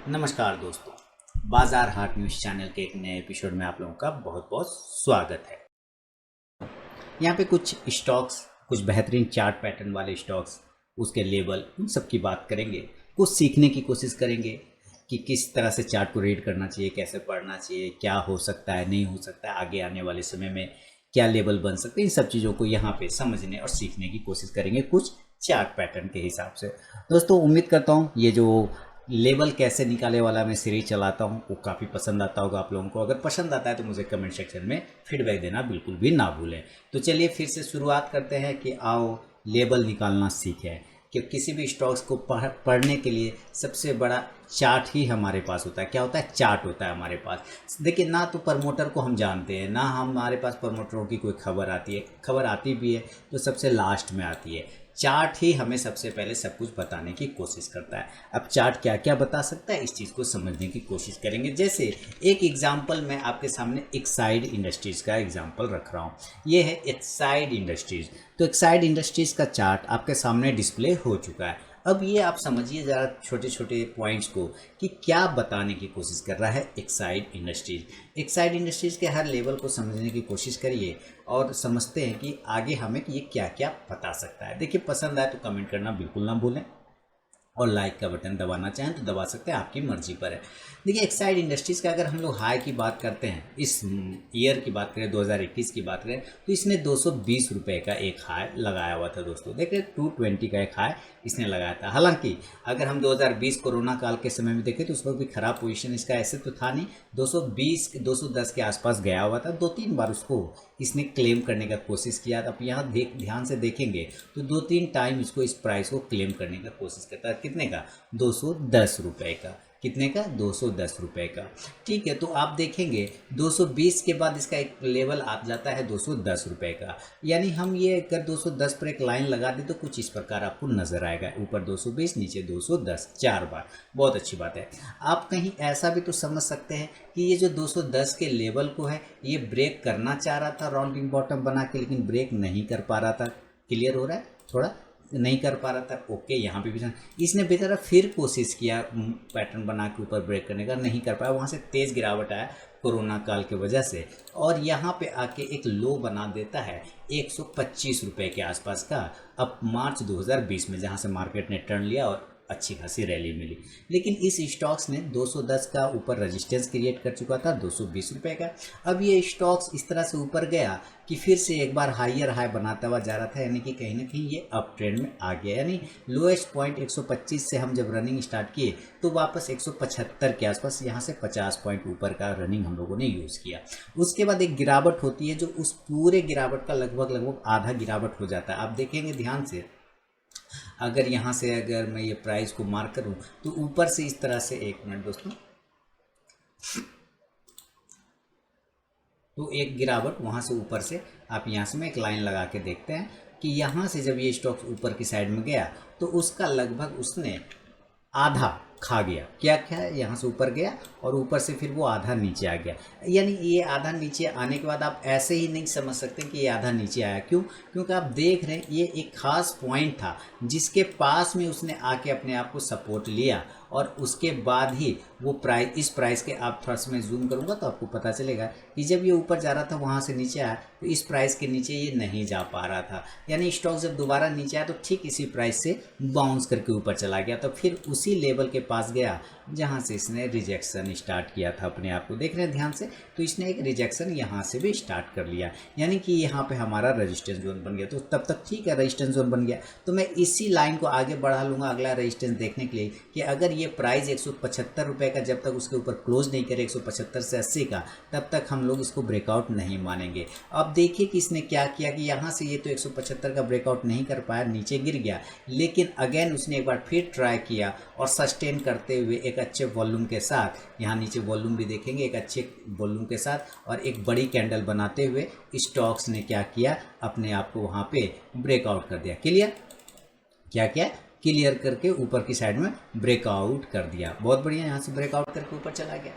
नमस्कार दोस्तों, बाजार हाट न्यूज़ चैनल के एक नए एपिसोड में आप लोगों का बहुत बहुत स्वागत है। यहाँ पे कुछ स्टॉक्स, कुछ बेहतरीन चार्ट पैटर्न वाले स्टॉक्स, उसके लेबल, उन सब की बात करेंगे। कुछ सीखने की कोशिश करेंगे कि किस तरह से चार्ट को रीड करना चाहिए, कैसे पढ़ना चाहिए, क्या हो सकता है, नहीं हो सकता है, आगे आने वाले समय में क्या लेवल बन सकते हैं। इन सब चीज़ों को यहाँ पे समझने और सीखने की कोशिश करेंगे कुछ चार्ट पैटर्न के हिसाब से। दोस्तों, उम्मीद करता हूँ ये जो लेवल कैसे निकाले वाला मैं सीरीज चलाता हूँ वो काफ़ी पसंद आता होगा आप लोगों को। अगर पसंद आता है तो मुझे कमेंट सेक्शन में फीडबैक देना बिल्कुल भी ना भूलें। तो चलिए फिर से शुरुआत करते हैं कि आओ लेबल निकालना सीखें। कि किसी भी स्टॉक्स को पढ़ने के लिए सबसे बड़ा चार्ट ही हमारे पास होता है। क्या होता है? चार्ट होता है हमारे पास। देखिए, ना तो प्रमोटर को हम जानते हैं, ना हमारे पास प्रमोटरों की कोई खबर आती है। खबर आती भी है तो सबसे लास्ट में आती है। चार्ट ही हमें सबसे पहले सब कुछ बताने की कोशिश करता है। अब चार्ट क्या क्या बता सकता है, इस चीज़ को समझने की कोशिश करेंगे। जैसे एक एग्जांपल मैं आपके सामने एक्साइड इंडस्ट्रीज़ का एग्जांपल रख रहा हूँ। ये है एक्साइड इंडस्ट्रीज़। तो एक्साइड इंडस्ट्रीज़ का चार्ट आपके सामने डिस्प्ले हो चुका है। अब ये आप समझिए ज़रा छोटे छोटे पॉइंट्स को कि क्या बताने की कोशिश कर रहा है एक्साइड इंडस्ट्रीज़। एक्साइड इंडस्ट्रीज़ के हर लेवल को समझने की कोशिश करिए और समझते हैं कि आगे हमें ये क्या क्या बता सकता है। देखिए, पसंद आए तो कमेंट करना बिल्कुल ना भूलें और लाइक का बटन दबाना चाहें तो दबा सकते हैं, आपकी मर्जी पर है। देखिए, एक्साइड इंडस्ट्रीज़ का अगर हम लोग हाई की बात करते हैं, इस ईयर की बात करें, 2021 की बात करें, तो इसने 220 रुपये का एक हाई लगाया हुआ था। दोस्तों देख रहे, 220 का एक हाई इसने लगाया था। हालांकि अगर हम 2020 कोरोना काल के समय में देखें तो उस वक्त भी खराब पोजीशन इसका ऐसे तो था नहीं। 220 210 के आसपास गया हुआ था। 2-3 बार उसको इसने क्लेम करने का कोशिश किया। अब यहाँ ध्यान से देखेंगे तो 2-3 टाइम इसको इस प्राइस को क्लेम करने का कोशिश करता है। कितने का? 210 रुपये का। कितने का? 210 रुपये का। ठीक है, तो आप देखेंगे 220 के बाद इसका एक लेवल आ जाता है 210 रुपये का। यानी हम ये अगर 210 पर एक लाइन लगा दें तो कुछ इस प्रकार आपको नजर आएगा। ऊपर 220, नीचे 210, 4 बार। बहुत अच्छी बात है। आप कहीं ऐसा भी तो समझ सकते हैं कि ये जो 210 के लेवल को है ये ब्रेक करना चाह रहा था राउंडिंग बॉटम बना के, लेकिन ब्रेक नहीं कर पा रहा था। क्लियर हो रहा है? थोड़ा नहीं कर पा रहा था। ओके, यहाँ पे भी इसने बेचारा फिर कोशिश किया पैटर्न बना के ऊपर ब्रेक करने का, नहीं कर पाया। वहाँ से तेज़ गिरावट आया कोरोना काल की वजह से और यहाँ पे आके एक लो बना देता है 125 रुपये के आसपास का। अब मार्च 2020 में जहाँ से मार्केट ने टर्न लिया और अच्छी खासी रैली मिली। लेकिन इस स्टॉक्स ने 210 का ऊपर रेजिस्टेंस क्रिएट कर चुका था, 220 रुपये का। अब ये स्टॉक्स इस तरह से ऊपर गया कि फिर से एक बार हायर हाई बनाता हुआ जा रहा था। यानी कि कहीं ना कहीं ये अप ट्रेंड में आ गया। यानी लोएस्ट पॉइंट 125 से हम जब रनिंग स्टार्ट किए तो वापस 175 के आसपास, यहाँ से 50 पॉइंट ऊपर का रनिंग हम लोगों ने यूज़ किया। उसके बाद एक गिरावट होती है जो उस पूरे गिरावट का लगभग आधा गिरावट हो जाता है। आप देखेंगे ध्यान से, अगर यहाँ से अगर मैं ये प्राइस को मार्क करूँ तो ऊपर से इस तरह से, एक मिनट दोस्तों, तो एक गिरावट वहाँ से ऊपर से आप यहाँ से मैं एक लाइन लगा के देखते हैं कि यहाँ से जब ये स्टॉक ऊपर की साइड में गया तो उसका लगभग उसने आधा खा गया। क्या क्या? यहाँ से ऊपर गया और ऊपर से फिर वो आधा नीचे आ गया। यानी ये आधा नीचे आने के बाद आप ऐसे ही नहीं समझ सकते कि ये आधा नीचे आया। क्यों? क्योंकि आप देख रहे हैं ये एक खास पॉइंट था जिसके पास में उसने आके अपने आप को सपोर्ट लिया और उसके बाद ही वो प्राइस, इस प्राइस के, आप थोड़ा सा मैं जूम करूँगा तो आपको पता चलेगा कि जब ये ऊपर जा रहा था वहाँ से नीचे आया तो इस प्राइस के नीचे ये नहीं जा पा रहा था। यानी स्टॉक जब दोबारा नीचे आया तो ठीक इसी प्राइस से बाउंस करके ऊपर चला गया, तो फिर उसी लेवल के पास गया जहाँ से इसने रिजेक्शन स्टार्ट किया था। अपने आप को देख रहे हैं ध्यान से, तो इसने एक रिजेक्शन यहाँ से भी स्टार्ट कर लिया। यानी कि यहाँ पे हमारा रेजिस्टेंस जोन बन गया। तो तब तक ठीक है, रेजिस्टेंस जोन बन गया तो मैं इसी लाइन को आगे बढ़ा लूँगा अगला रेजिस्टेंस देखने के लिए कि अगर ये प्राइस 175 रुपये का जब तक उसके ऊपर क्लोज नहीं करे, 175 से 80 का, तब तक हम लोग इसको ब्रेकआउट नहीं मानेंगे। अब देखिए कि इसने क्या किया कि यहाँ से ये तो 175 का ब्रेकआउट नहीं कर पाया, नीचे गिर गया, लेकिन अगेन उसने एक बार फिर ट्राई किया और सस्टेन करते हुए एक अच्छे वॉल्यूम के साथ, यहाँ नीचे वॉल्यूम भी देखेंगे, एक अच्छे वॉल्यूम के साथ और एक बड़ी कैंडल बनाते हुए स्टॉक्स ने क्या किया, अपने आप को वहाँ पे ब्रेकआउट कर दिया। क्लियर? क्या क्या? क्लियर करके ऊपर की साइड में ब्रेकआउट कर दिया। बहुत बढ़िया, यहाँ से ब्रेकआउट करके ऊपर चला गया।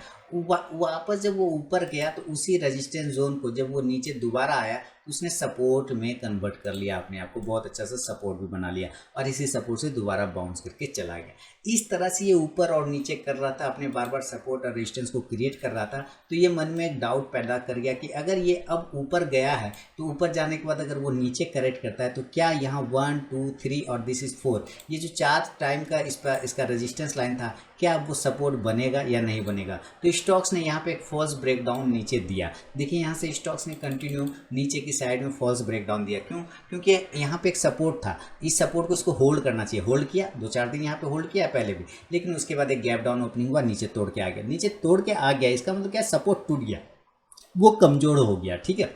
वापस जब वो ऊपर गया तो उसी रेजिस्टेंस जोन को जब वो नीचे दोबारा आया तो उसने सपोर्ट में कन्वर्ट कर लिया अपने आप को, बहुत अच्छा सा सपोर्ट भी बना लिया और इसी सपोर्ट से दोबारा बाउंस करके चला गया। इस तरह से ये ऊपर और नीचे कर रहा था, अपने बार बार सपोर्ट और रेजिस्टेंस को क्रिएट कर रहा था। तो ये मन में एक डाउट पैदा कर गया कि अगर ये अब ऊपर गया है तो ऊपर जाने के बाद अगर वो नीचे करेक्ट करता है तो क्या यहाँ 1 2 3 और दिस इज 4, ये जो 4 टाइम का इसका रेजिस्टेंस लाइन था, क्या अब वो सपोर्ट बनेगा या नहीं बनेगा। तो स्टॉक्स ने यहाँ पे एक फॉल्स ब्रेकडाउन नीचे दिया। देखिए यहाँ से स्टॉक्स ने कंटिन्यू नीचे की साइड में फॉल्स ब्रेकडाउन दिया। क्यों? क्योंकि यहाँ पे एक सपोर्ट था, इस सपोर्ट को उसको होल्ड करना चाहिए। होल्ड किया, 2-4 दिन यहाँ पे होल्ड किया पहले भी, लेकिन उसके बाद एक गैप डाउन ओपनिंग हुआ, नीचे तोड़ के आ गया। नीचे तोड़ के आ गया इसका मतलब क्या, सपोर्ट टूट गया, वो कमजोर हो गया। ठीक है,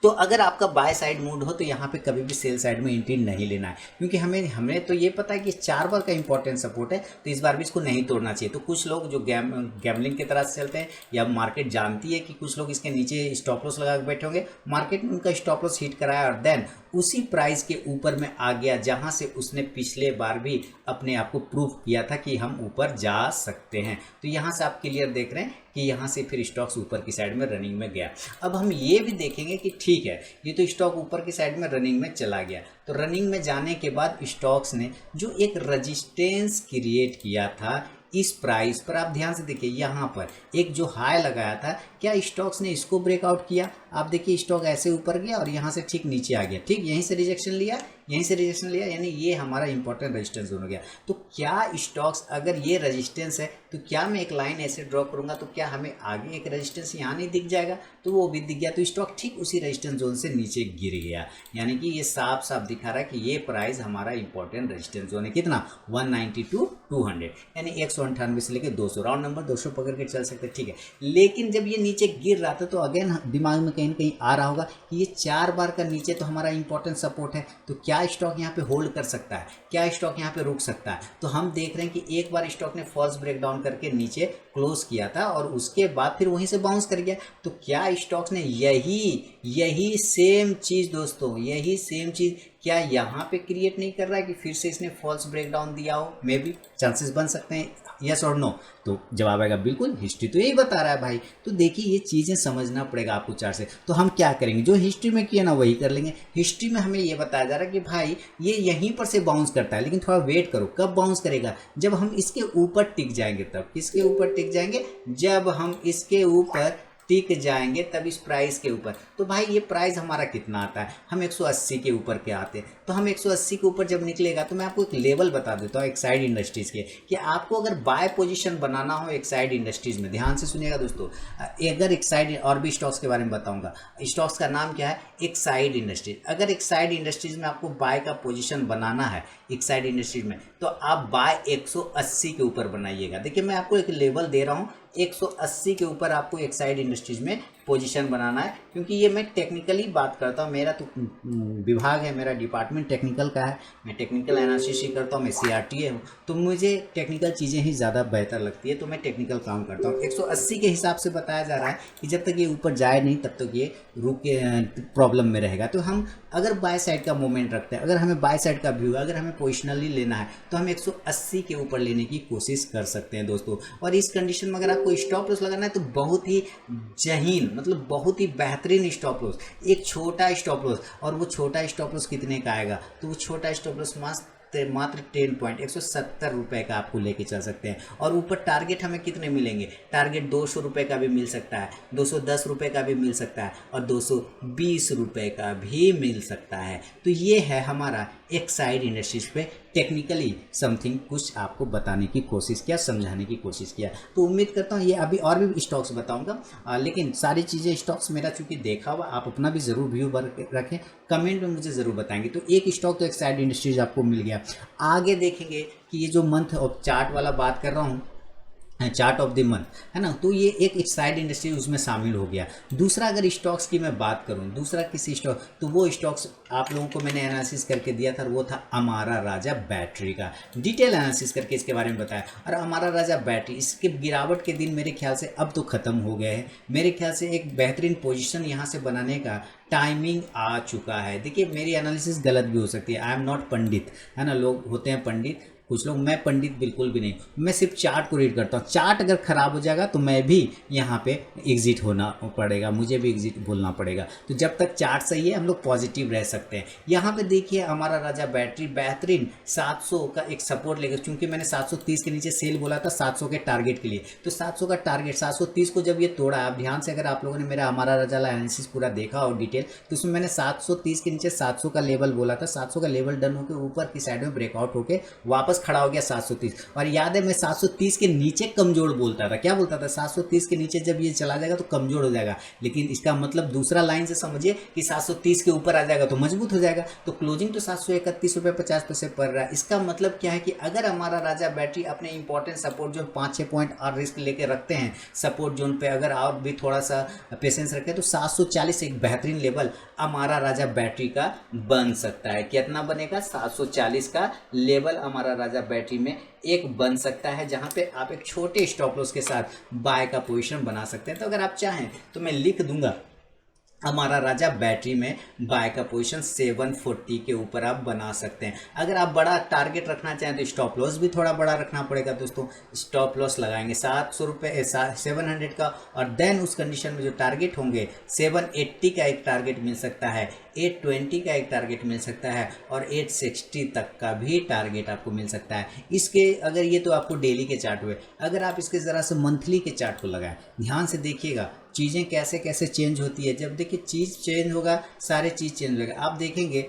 तो अगर आपका बाय साइड मूड हो तो यहाँ पे कभी भी सेल साइड में एंट्री नहीं लेना है, क्योंकि हमें तो ये पता है कि 4 बार का इंपॉर्टेंट सपोर्ट है, तो इस बार भी इसको नहीं तोड़ना चाहिए। तो कुछ लोग जो गैमलिंग की तरह से चलते हैं, या मार्केट जानती है कि कुछ लोग इसके नीचे स्टॉप लॉस लगा के बैठे होंगे, मार्केट में उनका स्टॉप लॉस हिट कराया और देन उसी प्राइस के ऊपर में आ गया जहाँ से उसने पिछले बार भी अपने आप को प्रूफ किया था कि हम ऊपर जा सकते हैं। तो यहाँ से आप क्लियर देख रहे हैं कि यहाँ से फिर स्टॉक्स ऊपर की साइड में रनिंग में गया। अब हम ये भी देखेंगे कि ठीक है, ये तो स्टॉक ऊपर की साइड में रनिंग में चला गया, तो रनिंग में जाने के बाद स्टॉक्स ने जो एक रेजिस्टेंस क्रिएट किया था इस प्राइस पर, आप ध्यान से देखिए यहाँ पर एक जो हाई लगाया था, क्या स्टॉक्स ने इसको ब्रेकआउट किया? आप देखिए स्टॉक ऐसे ऊपर गया और यहाँ से ठीक नीचे आ गया। ठीक, यहीं से रिजेक्शन लिया, यहीं से रिजेक्शन लिया, यानी ये हमारा इंपॉर्टेंट रेजिस्टेंस जोन हो गया। तो क्या स्टॉक्स, अगर ये रेजिस्टेंस है तो क्या मैं एक लाइन ऐसे ड्रॉ करूंगा तो क्या हमें आगे एक रेजिस्टेंस यहाँ नहीं दिख जाएगा? तो वो भी दिख गया, तो स्टॉक ठीक उसी रेजिस्टेंस जोन से नीचे गिर गया। यानी कि ये साफ साफ दिखा रहा है कि ये प्राइस हमारा इंपॉर्टेंट रेजिस्टेंस जोन है। कितना? 190 to 200, यानी 198 से लेकर 200, राउंड नंबर 200 पकड़ के चल सकते। ठीक है, लेकिन जब ये नीचे गिर रहा था तो अगेन दिमाग में कहीं ना कहीं आ रहा होगा कि ये 4 बार का नीचे तो हमारा इंपॉर्टेंट सपोर्ट है, तो क्या स्टॉक यहाँ पे होल्ड कर सकता है? क्या स्टॉक यहाँ पे रुक सकता है? तो हम देख रहे हैं कि एक बार स्टॉक ने फॉल्स ब्रेकडाउन करके नीचे क्लोज किया था और उसके बाद फिर वहीं से बाउंस कर गया। तो क्या स्टॉक्स ने यही सेम चीज़ दोस्तों, यही सेम चीज़ क्या यहाँ पे क्रिएट नहीं कर रहा है कि फिर से इसने फॉल्स ब्रेकडाउन दिया हो? मे बी चांसेस बन सकते हैं, यस और नो। तो जवाब आएगा बिल्कुल, हिस्ट्री तो यही बता रहा है भाई। तो देखिए ये चीज़ें समझना पड़ेगा आपको 4 से। तो हम क्या करेंगे, जो हिस्ट्री में किया ना वही कर लेंगे। हिस्ट्री में हमें ये बताया जा रहा है कि भाई ये यहीं पर से बाउंस करता है, लेकिन थोड़ा वेट करो। कब बाउंस करेगा? जब हम इसके ऊपर टिक जाएंगे। तब किसके ऊपर टिक जाएंगे? जब हम इसके ऊपर टिक जाएंगे, तब इस प्राइस के ऊपर। तो भाई ये प्राइस हमारा कितना आता है? हम 180 के ऊपर के आते हैं। तो हम 180 के ऊपर जब निकलेगा तो मैं आपको एक लेवल बता देता हूँ एक्साइड इंडस्ट्रीज़ के, कि आपको अगर बाय पोजीशन बनाना हो एक्साइड इंडस्ट्रीज़ में, ध्यान से सुनिएगा दोस्तों। अगर एक्साइड, और भी स्टॉक्स के बारे में बताऊंगा, स्टॉक्स का नाम क्या है? Exide industries. अगर एक्साइड इंडस्ट्रीज में आपको बाय का पोजीशन बनाना है एक्साइड इंडस्ट्रीज में, तो आप बाय 180 के ऊपर बनाइएगा। देखिए मैं आपको एक लेवल दे रहा हूँ, 180 के ऊपर आपको एक्साइड इंडस्ट्रीज में पोजीशन बनाना है, क्योंकि ये मैं टेक्निकली बात करता हूँ। मेरा तो विभाग है, मेरा डिपार्टमेंट टेक्निकल का है, मैं टेक्निकल एनालिसिस ही करता हूँ, मैं CRTA हूँ, तो मुझे टेक्निकल चीज़ें ही ज़्यादा बेहतर लगती है, तो मैं टेक्निकल काम करता हूँ। 180 के हिसाब से बताया जा रहा है कि जब तक ये ऊपर जाए नहीं तब तक ये रुक के प्रॉब्लम में रहेगा। तो हम अगर बाय साइड का मूवमेंट रखते हैं, अगर हमें बाय साइड का व्यू, अगर हमें पोजिशनली लेना है, तो हम 180 के ऊपर लेने की कोशिश कर सकते हैं दोस्तों। और इस कंडीशन में अगर आपको स्टॉप लॉस लगाना है तो बहुत ही जहीन, मतलब बहुत ही बेहतरीन स्टॉप लॉस, एक छोटा स्टॉप लॉस। और वो छोटा स्टॉप लॉस कितने का आएगा? तो वो छोटा स्टॉप लॉस मात्र 10 पॉइंट 170 रुपये का आपको लेके चल सकते हैं। और ऊपर टारगेट हमें कितने मिलेंगे? टारगेट 200 रुपये का भी मिल सकता है, 210 रुपये का भी मिल सकता है, और 220 रुपये का भी मिल सकता है। तो ये है हमारा एक्साइड इंडस्ट्रीज पे टेक्निकली समथिंग कुछ आपको बताने की कोशिश किया, समझाने की कोशिश किया। तो उम्मीद करता हूँ ये अभी और भी स्टॉक्स बताऊंगा, लेकिन सारी चीज़ें स्टॉक्स मेरा चूंकि देखा हुआ, आप अपना भी ज़रूर व्यू रखें, कमेंट में मुझे ज़रूर बताएंगे। तो एक स्टॉक तो एक्साइड इंडस्ट्रीज आपको मिल गया। आगे देखेंगे कि ये जो मंथ ऑफ चार्ट वाला बात कर रहा हूँ, चार्ट ऑफ द मंथ है ना, तो ये एक एक्साइड इंडस्ट्री उसमें शामिल हो गया। दूसरा अगर स्टॉक्स की मैं बात करूं, दूसरा किसी स्टॉक, तो वो स्टॉक्स आप लोगों को मैंने एनालिसिस करके दिया था, वो था अमारा राजा बैटरी का। डिटेल एनालिसिस करके इसके बारे में बताया। और अमारा राजा बैटरी, इसके गिरावट के दिन मेरे ख्याल से अब तो ख़त्म हो गए हैं। मेरे ख्याल से एक बेहतरीन पोजीशन यहाँ से बनाने का टाइमिंग आ चुका है। देखिए मेरी एनालिसिस गलत भी हो सकती है, आई एम नॉट पंडित, है ना, लोग होते हैं पंडित, कुछ लोग, मैं पंडित बिल्कुल भी नहीं, मैं सिर्फ चार्ट को रीड करता हूँ। चार्ट अगर ख़राब हो जाएगा तो मैं भी यहाँ पे एग्जिट होना पड़ेगा, मुझे भी एग्जिट बोलना पड़ेगा। तो जब तक चार्ट सही है हम लोग पॉजिटिव रह सकते हैं। यहाँ पे देखिए हमारा राजा बैटरी बेहतरीन 700 का एक सपोर्ट लेगा, क्योंकि मैंने 730 के नीचे सेल बोला था 700 के टारगेट के लिए। तो 700 का टारगेट 730 को जब ये तोड़ा, आप ध्यान से अगर आप लोगों ने मेरा हमारा राजा एनालिसिस पूरा देखा हो डिटेल, तो उसमें मैंने 730 के नीचे 700 का लेवल बोला था। 700 का लेवल डन होकर ऊपर की साइड में ब्रेकआउट होकर वापस खड़ा हो गया 730। और याद है मैं 730 के नीचे कमजोर बोलता था, क्या बोलता था, 730 के नीचे जब ये चला जाएगा तो कमजोर हो जाएगा। लेकिन इसका मतलब दूसरा लाइन से समझिए कि 730 के ऊपर आ जाएगा तो मजबूत हो जाएगा। तो क्लोजिंग तो 731 रुपये 50 पैसे पड़ रहा है। इसका मतलब क्या है कि अगर हमारा राजा बैटरी अपने इंपॉर्टेंट सपोर्ट जोन 5-6 पॉइंट और रिस्क लेके रखते हैं सपोर्ट जोन पे, अगर आप भी थोड़ा सा पेशेंस रखें तो 740 एक बेहतरीन लेवल हमारा राजा बैटरी का बन सकता है। कितना बनेगा, 740 का लेवल हमारा राजा बैटरी में एक बन सकता है, जहां पे आप एक छोटे स्टॉप लॉस के साथ बाय का पोजीशन बना सकते हैं। तो अगर आप चाहें तो मैं लिख दूंगा हमारा राजा बैटरी में बाय का पोजीशन 740 के ऊपर आप बना सकते हैं। अगर आप बड़ा टारगेट रखना चाहें तो स्टॉप लॉस भी थोड़ा बड़ा रखना पड़ेगा दोस्तों। स्टॉप लॉस लगाएंगे 700 रुपये 700 का, और देन उस कंडीशन में जो टारगेट होंगे 780 का एक टारगेट मिल सकता है, 820 का एक टारगेट मिल सकता है, और 860 तक का भी टारगेट आपको मिल सकता है। इसके अगर ये तो आपको डेली के चार्ट हुए, अगर आप इसके ज़रा से मंथली के चार्ट को लगाएं, ध्यान से देखिएगा चीज़ें कैसे कैसे चेंज होती है। जब देखिए चीज़ चेंज होगा सारे चीज़ चेंज होगा। आप देखेंगे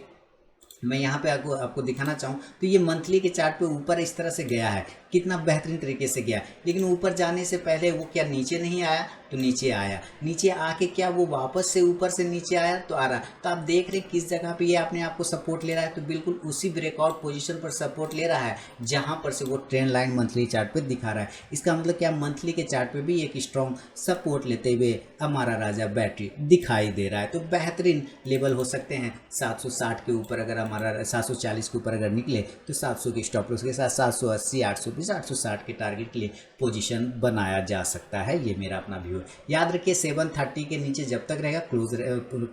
मैं यहाँ पे आपको दिखाना चाहूँ तो ये मंथली के चार्ट पे ऊपर इस तरह से गया है, कितना बेहतरीन तरीके से गया। लेकिन ऊपर जाने से पहले वो क्या नीचे नहीं आया, तो नीचे आया, नीचे आके क्या वो वापस से ऊपर से नीचे आया तो आ रहा। तो आप देख रहे हैं किस जगह पे ये अपने आप को सपोर्ट ले रहा है, तो बिल्कुल उसी ब्रेकआउट पोजीशन पर सपोर्ट ले रहा है जहाँ पर से वो ट्रेंड लाइन मंथली चार्ट पे दिखा रहा है। इसका मतलब क्या, मंथली के चार्ट पे भी एक स्ट्रॉन्ग सपोर्ट लेते हुए हमारा राजा बैटरी दिखाई दे रहा है। तो बेहतरीन लेवल हो सकते हैं 760 के ऊपर, अगर हमारा 740 के ऊपर अगर निकले तो 700 के स्टॉप लॉस के साथ 780, 820, 860 के टारगेट के लिए पोजीशन बनाया जा सकता है। ये मेरा अपना व्यू। याद रखिए 730 के नीचे जब तक रहेगा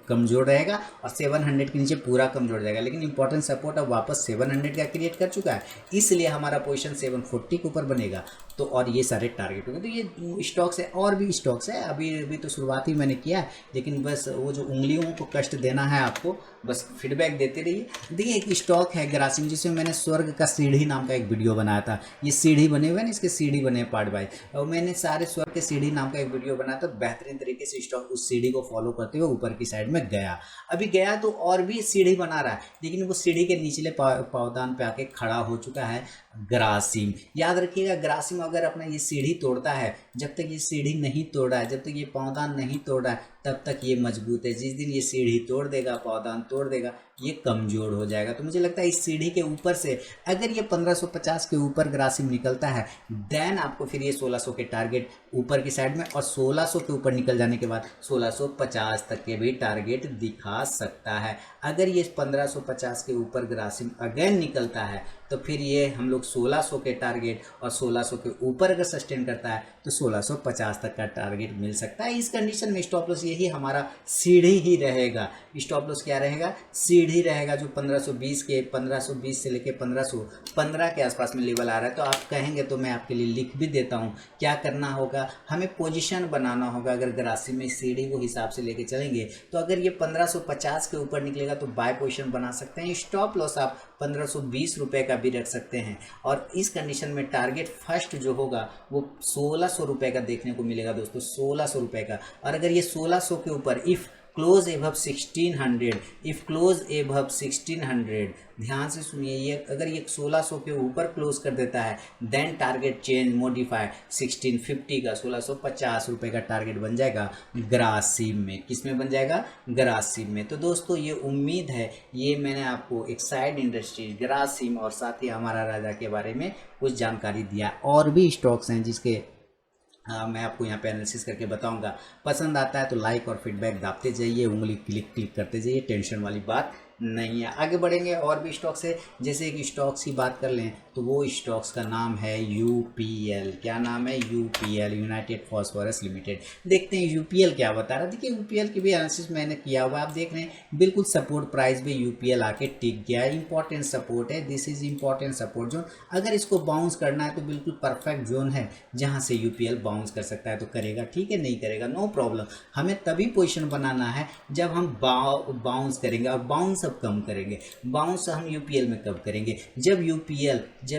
कमजोर रहेगा, और 700 के नीचे पूरा कमजोर रहेगा। लेकिन इंपॉर्टेंट सपोर्ट अब वापस 700 का क्रिएट कर चुका है, इसलिए हमारा पोजीशन 740 के ऊपर बनेगा। तो और ये सारे टारगेट होंगे। तो ये स्टॉक्स है, और भी स्टॉक्स है, अभी तो शुरुआत ही मैंने किया है, लेकिन बस वो जो उंगलियों को कष्ट देना है आपको, बस फीडबैक देते रहिए। देखिए एक स्टॉक है ग्रासिम, जिसमें मैंने स्वर्ग का सीढ़ी नाम का एक वीडियो बनाया था। ये सीढ़ी बने हुए ना, इसके सीढ़ी बने पार्ट बाय, और मैंने सारे स्वर्ग के सीढ़ी नाम का एक वीडियो बनाया था। बेहतरीन तरीके से स्टॉक उस सीढ़ी को फॉलो करते हुए ऊपर की साइड में गया। अभी गया तो और भी सीढ़ी बना रहा है, लेकिन वो सीढ़ी के निचले पावदान पे आके खड़ा हो चुका है ग्रासिम। याद रखिएगा ग्रासिम अगर अपना ये सीढ़ी तोड़ता है, जब तक ये सीढ़ी नहीं तोड़ रहा है, जब तक ये पावदान नहीं तोड़ रहा है, तब तक ये मजबूत है। जिस दिन ये सीढ़ी तोड़ देगा, पावदान तोड़ देगा, ये कमज़ोर हो जाएगा। तो मुझे लगता है इस सीढ़ी के ऊपर से अगर ये 1550 के ऊपर ग्रासिम निकलता है, देन आपको फिर ये 1600 के टारगेट ऊपर की साइड में, और 1600 के ऊपर निकल जाने के बाद 1650 तक के भी टारगेट दिखा सकता है। अगर ये 1550 के ऊपर ग्रासिम अगेन निकलता है, तो फिर ये हम लोग 1600 के टारगेट और 1600 के ऊपर अगर सस्टेन करता है तो 1650 तक का टारगेट मिल सकता है। इस कंडीशन में स्टॉप लॉस यही हमारा सीढ़ी ही रहेगा। स्टॉप लॉस क्या रहेगा, सीढ़ी रहेगा, जो 1520 से लेके 1515 के आसपास में लेवल आ रहा है। तो आप कहेंगे तो मैं आपके लिए लिख भी देता हूँ क्या करना होगा, हमें पोजीशन बनाना होगा। अगर ग्रासिम में सीढ़ी को हिसाब से लेके चलेंगे तो अगर ये 1550 के ऊपर निकलेगा तो बाय पोजीशन बना सकते हैं। स्टॉप लॉस आप 1520 रुपये का भी रख सकते हैं, और इस कंडीशन में टारगेट फर्स्ट जो होगा वो 1600 रुपये का देखने को मिलेगा दोस्तों, 1600 रुपये का। और अगर ये 1600 के ऊपर if close above 1600, if close above 1600, ध्यान से सुनिए, ये अगर ये 1600 के ऊपर क्लोज कर देता है, देन टारगेट चेंज मॉडिफाई 1650 का 1650 रुपये का टारगेट बन जाएगा ग्रासिम में। किस में बन जाएगा, ग्रासिम में। तो दोस्तों ये उम्मीद है ये मैंने आपको एक साइड इंडस्ट्री ग्रासिम और साथ ही हमारा राजा के बारे में कुछ जानकारी दिया। और भी स्टॉक्स हैं जिसके मैं आपको यहाँ पे एनालिसिस करके बताऊंगा। पसंद आता है तो लाइक और फीडबैक दाबते जाइए, उंगली क्लिक करते जाइए, टेंशन वाली बात नहीं है। आगे बढ़ेंगे, और भी स्टॉक्स है, जैसे एक स्टॉक्स की बात कर लें तो वो स्टॉक्स का नाम है यूपीएल। क्या नाम है? UPL, United phosphorus limited. देखते हैं यूपीएल क्या बता रहा है। देखिए यूपीएल की भी एनालिसिस मैंने किया हुआ, आप देख रहे हैं बिल्कुल सपोर्ट प्राइस पे यूपीएल आके टिक गया है। इंपॉर्टेंट सपोर्ट है, this is important support zone. अगर इसको बाउंस करना है तो बिल्कुल परफेक्ट जोन है जहां से यूपीएल बाउंस कर सकता है, तो करेगा, ठीक है, नहीं करेगा नो प्रॉब्लम। हमें तभी पोजिशन बनाना है जब हम बाउंस करेंगे, और बाउंस अब कम करेंगे। बाउंस हम यूपीएल में कब करेंगे? जब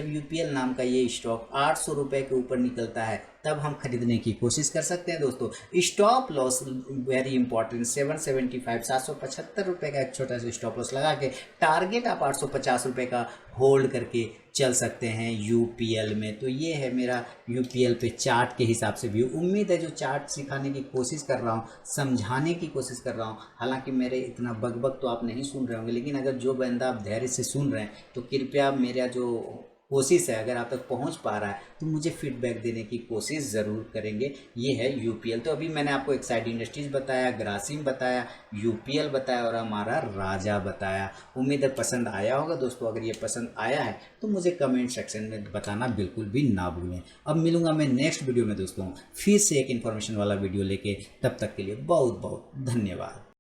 यूपीएल नाम का ये स्टॉक 800 रुपये के ऊपर निकलता है, तब हम खरीदने की कोशिश कर सकते हैं दोस्तों। स्टॉप लॉस वेरी इंपॉर्टेंट, 775 775 रुपये का एक छोटा सा स्टॉप लॉस लगा के टारगेट आप 850 रुपये का होल्ड करके चल सकते हैं यूपीएल में। तो ये है मेरा यूपीएल पे चार्ट के हिसाब से व्यू। उम्मीद है जो चार्ट सिखाने की कोशिश कर रहा हूँ, समझाने की कोशिश कर रहा हूँ, हालांकि मेरे इतना बकबक तो आप नहीं सुन रहे होंगे, लेकिन अगर जो बंदा आप धैर्य से सुन रहे हैं तो कृपया मेरा जो कोशिश है, अगर आप तक पहुंच पा रहा है तो मुझे फीडबैक देने की कोशिश ज़रूर करेंगे। ये है यूपीएल। तो अभी मैंने आपको एक्साइड इंडस्ट्रीज बताया, ग्रासिम बताया, यूपीएल बताया और हमारा राजा बताया। उम्मीद है पसंद आया होगा दोस्तों। अगर ये पसंद आया है तो मुझे कमेंट सेक्शन में बताना बिल्कुल भी ना भूलें। अब मिलूंगा मैं नेक्स्ट वीडियो में दोस्तों, फिर से एक इन्फॉर्मेशन वाला वीडियो लेके। तब तक के लिए बहुत बहुत धन्यवाद।